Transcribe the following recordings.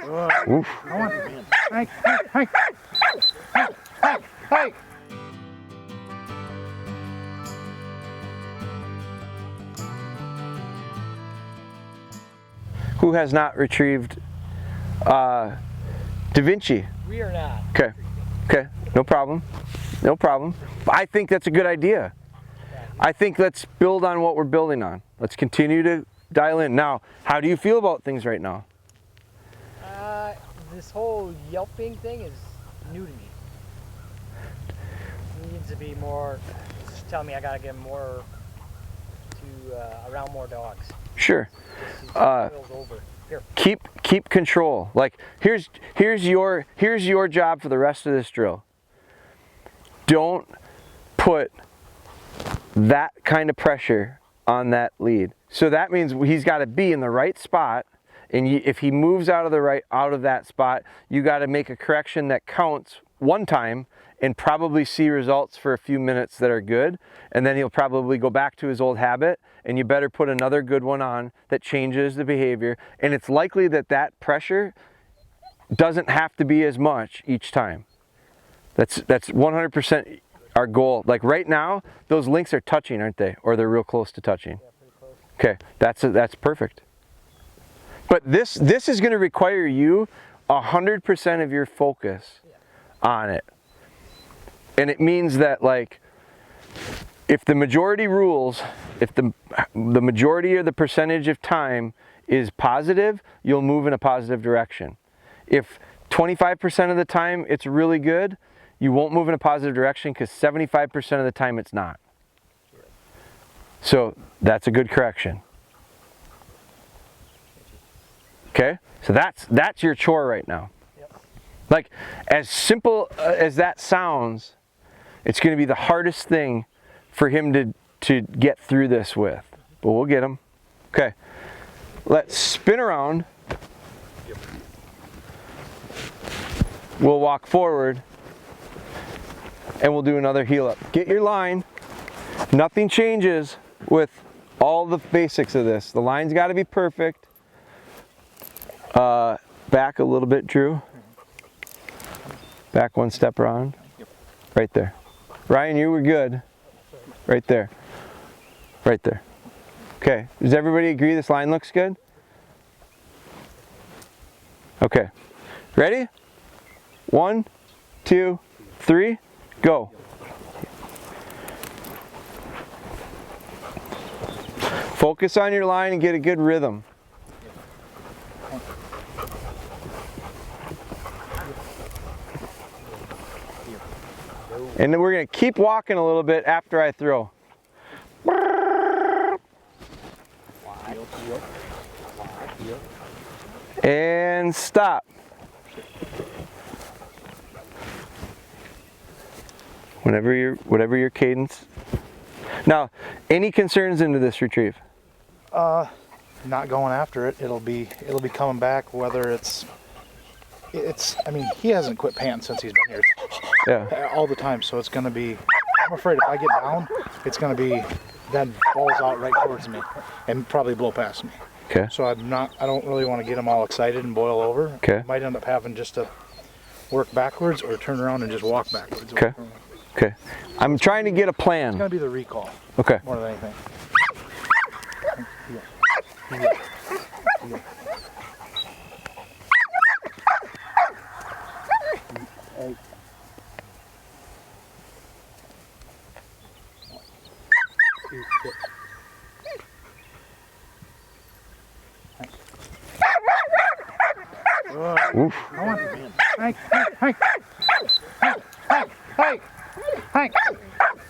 Oof. Hank, Hank, Hank, Hank, Hank. Who has not retrieved Da Vinci? We are not. Okay. Okay. No problem. No problem. I think that's a good idea. I think let's build on what we're building on. Let's continue to dial in. Now, how do you feel about things right now? This whole yelping thing is new to me. It needs to be more, just tell me I gotta get more to around more dogs. Sure. Over. Here. Keep control. Like here's your job for the rest of this drill. Don't put that kind of pressure on that lead. So that means he's got to be in the right spot, and if he moves out of that spot, you got to make a correction that counts one time and probably see results for a few minutes that are good, and then he'll probably go back to his old habit, and you better put another good one on that changes the behavior, and it's likely that that pressure doesn't have to be as much each time. That's 100% our goal. Like right now, those links are touching, aren't they? Or they're real close to touching. Yeah, pretty close. Okay, that's perfect. But this is going to require you 100% of your focus on it. And it means that, like, if the majority rules, if the majority or the percentage of time is positive, you'll move in a positive direction. If 25% of the time it's really good, you won't move in a positive direction because 75% of the time it's not. So that's a good correction. Okay? So that's your chore right now. Yep. Like, as simple as that sounds, it's going to be the hardest thing for him to get through this with. But we'll get him. Okay. Let's spin around. We'll walk forward. And we'll do another heel up. Get your line. Nothing changes with all the basics of this. The line's got to be perfect. Back a little bit, Drew. Back one step around. Right there. Ryan, you were good. Right there. Right there. Okay. Does everybody agree this line looks good? Okay. Ready? 1, 2, 3, go. Focus on your line and get a good rhythm. And then we're going to keep walking a little bit after I throw. And stop. Whatever your cadence. Now, any concerns into this retrieve? Not going after it. It'll be coming back. Whether it's. I mean, he hasn't quit panting since he's been here. Yeah. All the time. So it's gonna be. I'm afraid if I get down, it's gonna be then balls out right towards me, and probably blow past me. Okay. So I don't really want to get him all excited and boil over. Okay. Might end up having just to work backwards or turn around and just walk backwards. Okay. Okay. I'm trying to get a plan. It's gonna be the recall. Okay. More than anything. Oof. Hank, Hank, Hank, Hank,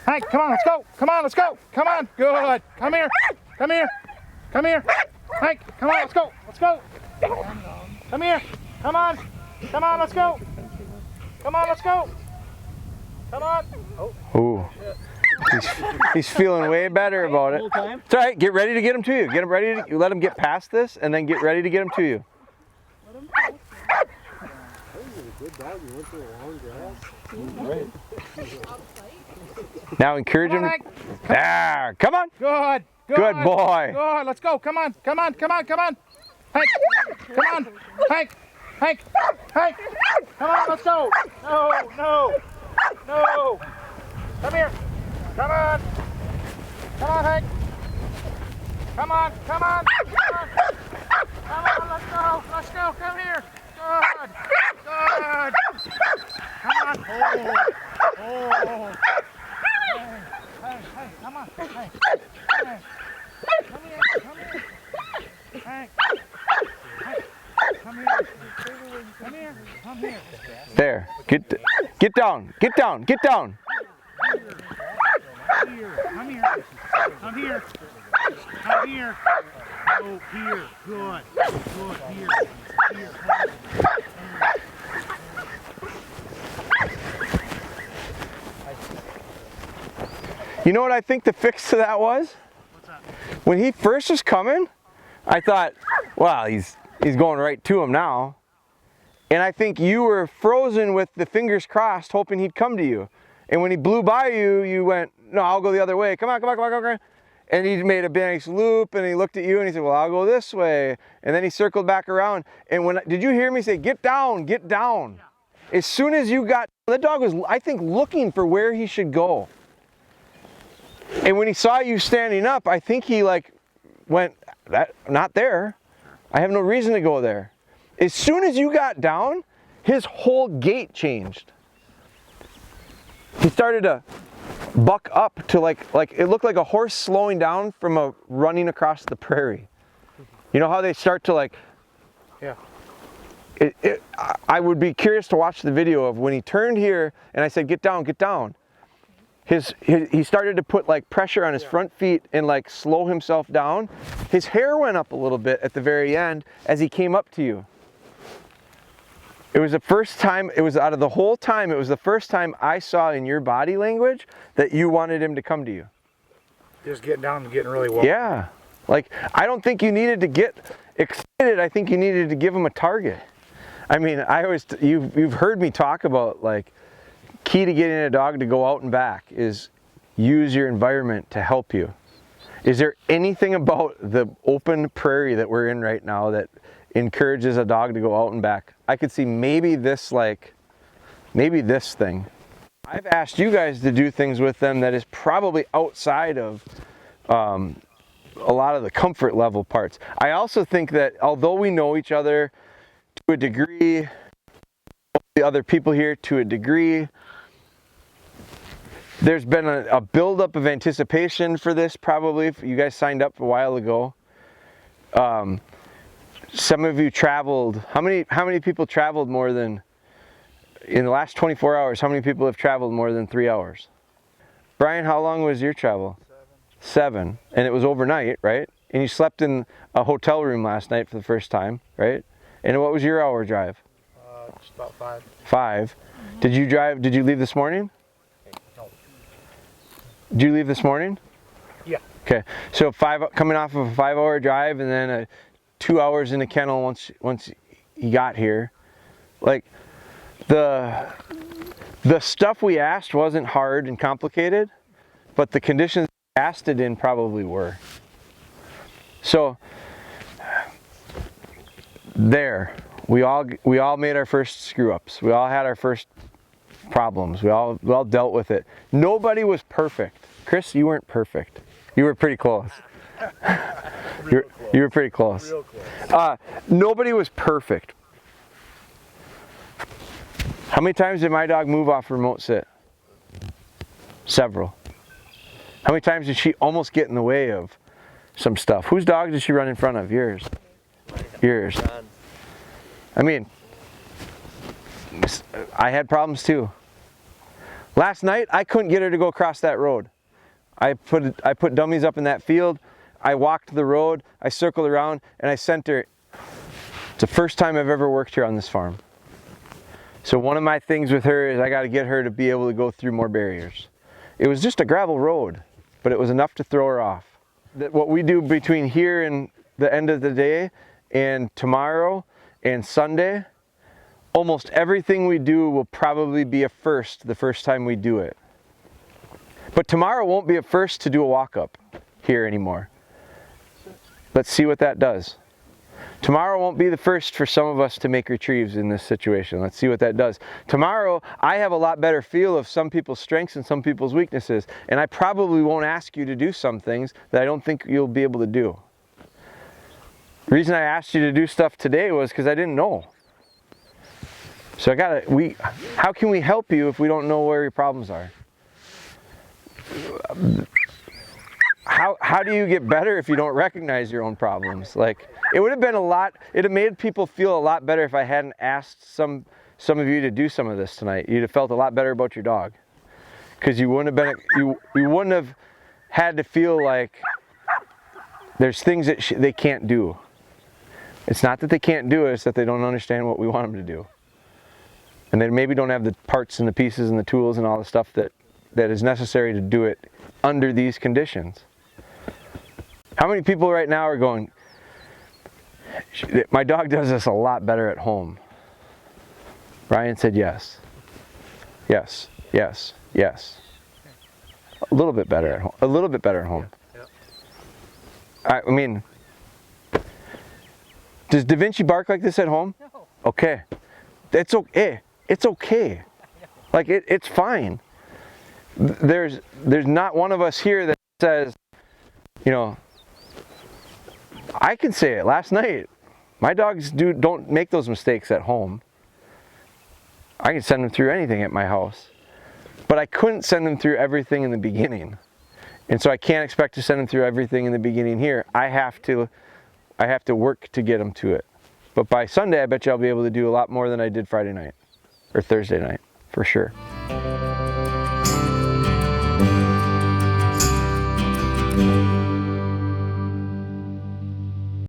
Hank, come on, let's go. Come on, let's go. Come on, good. Come here, come here, come here. Hank, come on, let's go. Let's go. Come here, come on, come on, let's go. Come on, let's go. Come on. Oh. Ooh. He's feeling way better about it. It's all right. Get ready to get him to you. Get him ready. You let him get past this, and then get ready to get him to you. Now encourage him. Ah, come on. Good. Good boy. Good. Let's go. Come on. Come on. Come on. Come on. Hank. Come on. Hank. Hank! Hank! Come on, let's go! No, no, no! Come here! Come on! Come on, Hank! Come on, come on! Come on! Come on, let's go! Let's go! Come here! Good! Good! Come on! Oh! Oh! Hey, hey, come on! Hey! Hey! Come here! Come here! Hank! Hank! Come here! Come here! Come here! There. Get down. Get down. Get down. Here! Come here! Come here! Come here! Oh, here! Good! Good! Here! Here! You know what I think the fix to that was? What's that? When he first was coming, I thought, wow, he's going right to him now. And I think you were frozen with the fingers crossed, hoping he'd come to you. And when he blew by you, you went, no, I'll go the other way. Come on, come on, come on, come on. And he made a nice loop, and he looked at you, and he said, well, I'll go this way. And then he circled back around. And did you hear me say, get down, get down? Yeah. As soon as you got, that dog was, I think, looking for where he should go. And when he saw you standing up, I think he went, not there. I have no reason to go there. As soon as you got down, his whole gait changed. He started to buck up to like it looked like a horse slowing down from running across the prairie. You know how they start to Yeah. I would be curious to watch the video of when he turned here and I said, get down, get down. He started to put pressure on his front feet and slow himself down. His hair went up a little bit at the very end as he came up to you. It was the first time, it was out of the whole time, it was the first time I saw in your body language that you wanted him to come to you. Just getting down and getting really well. Yeah. I don't think you needed to get excited. I think you needed to give him a target. I mean, you've heard me talk about key to getting a dog to go out and back is use your environment to help you. Is there anything about the open prairie that we're in right now that encourages a dog to go out and back? I could see maybe this thing. I've asked you guys to do things with them that is probably outside of a lot of the comfort level parts. I also think that although we know each other to a degree, the other people here to a degree, there's been a buildup of anticipation for this probably. You guys signed up a while ago. Some of you traveled. How many people traveled more than, in the last 24 hours, how many people have traveled more than 3 hours? Brian, how long was your travel? 7. And it was overnight, right? And you slept in a hotel room last night for the first time, right? And what was your hour drive? Just about 5. 5. Did you leave this morning? No. Did you leave this morning? Yeah. Okay, so coming off of a 5-hour drive and then 2 hours in the kennel once you got here. The stuff we asked wasn't hard and complicated, but the conditions we asked it in probably were. So there, we all made our first screw ups. We all had our first problems. We all dealt with it. Nobody was perfect. Chris, you weren't perfect. You were pretty close. You were pretty close. Real close. Nobody was perfect. How many times did my dog move off remote sit? Several. How many times did she almost get in the way of some stuff? Whose dog did she run in front of? Yours. Yours. I mean, I had problems too. Last night, I couldn't get her to go across that road. I put dummies up in that field. I walked the road, I circled around, and I sent her. It's the first time I've ever worked here on this farm. So one of my things with her is I got to get her to be able to go through more barriers. It was just a gravel road, but it was enough to throw her off. What we do between here and the end of the day and tomorrow and Sunday, almost everything we do will probably be a first the first time we do it. But tomorrow won't be a first to do a walk-up here anymore. Let's see what that does. Tomorrow won't be the first for some of us to make retrieves in this situation. Let's see what that does. Tomorrow, I have a lot better feel of some people's strengths and some people's weaknesses, and I probably won't ask you to do some things that I don't think you'll be able to do. The reason I asked you to do stuff today was because I didn't know. So how can we help you if we don't know where your problems are? How do you get better if you don't recognize your own problems? Like, it would have been it'd have made people feel a lot better if I hadn't asked some of you to do some of this tonight. You'd have felt a lot better about your dog. Because you wouldn't have had to feel like there's things that they can't do. It's not that they can't do it, it's that they don't understand what we want them to do. And they maybe don't have the parts and the pieces and the tools and all the stuff that is necessary to do it under these conditions. How many people right now are going, my dog does this a lot better at home? Ryan said yes. Yes, yes, yes. A little bit better at home. A little bit better at home. I mean, does Da Vinci bark like this at home? No. Okay. It's okay. It's okay. Like, it's fine. There's not one of us here that says, you know, I can say it. Last night, my dogs don't make those mistakes at home. I can send them through anything at my house. But I couldn't send them through everything in the beginning. And so I can't expect to send them through everything in the beginning here. I have to work to get them to it. But by Sunday, I bet you I'll be able to do a lot more than I did Friday night or Thursday night, for sure.